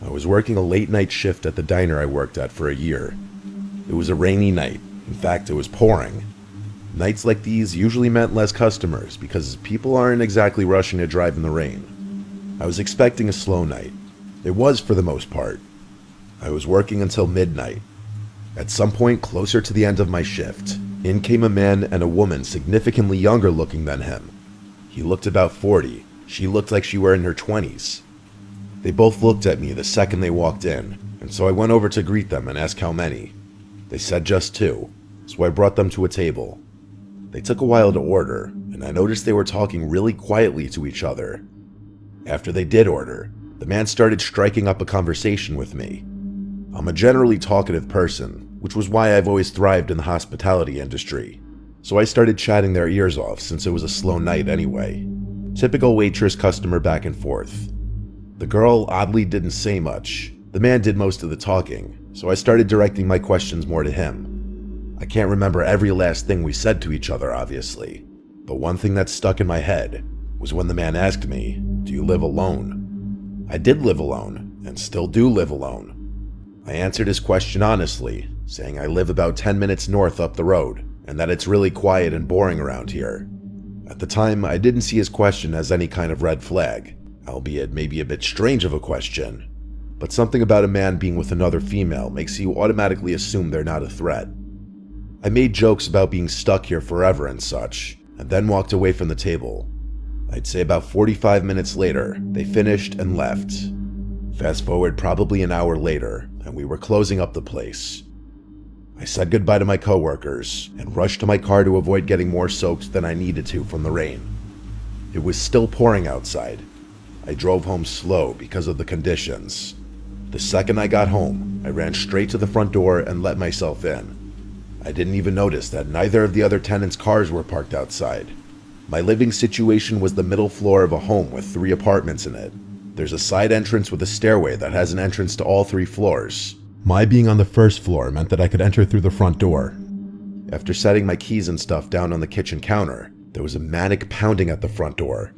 I was working a late night shift at the diner I worked at for a year. It was a rainy night. In fact, it was pouring. Nights like these usually meant less customers because people aren't exactly rushing to drive in the rain. I was expecting a slow night. It was for the most part. I was working until midnight. At some point closer to the end of my shift, in came a man and a woman significantly younger looking than him. He looked about 40. She looked like she were in her 20s. They both looked at me the second they walked in, and so I went over to greet them and ask how many. They said just 2, so I brought them to a table. They took a while to order, and I noticed they were talking really quietly to each other. After they did order, the man started striking up a conversation with me. I'm a generally talkative person, which was why I've always thrived in the hospitality industry. So I started chatting their ears off since it was a slow night anyway. Typical waitress-customer back and forth. The girl oddly didn't say much. The man did most of the talking, so I started directing my questions more to him. I can't remember every last thing we said to each other, obviously, but one thing that stuck in my head was when the man asked me, "Do you live alone?" I did live alone, and still do live alone. I answered his question honestly, saying I live about 10 minutes north up the road, and that it's really quiet and boring around here. At the time, I didn't see his question as any kind of red flag, albeit maybe a bit strange of a question. But something about a man being with another female makes you automatically assume they're not a threat. I made jokes about being stuck here forever and such, and then walked away from the table. I'd say about 45 minutes later, they finished and left. Fast forward probably an hour later, and we were closing up the place. I said goodbye to my coworkers and rushed to my car to avoid getting more soaked than I needed to from the rain. It was still pouring outside. I drove home slow because of the conditions. The second I got home, I ran straight to the front door and let myself in. I didn't even notice that neither of the other tenants' cars were parked outside. My living situation was the middle floor of a home with 3 apartments in it. There's a side entrance with a stairway that has an entrance to all 3 floors. My being on the first floor meant that I could enter through the front door. After setting my keys and stuff down on the kitchen counter, there was a manic pounding at the front door.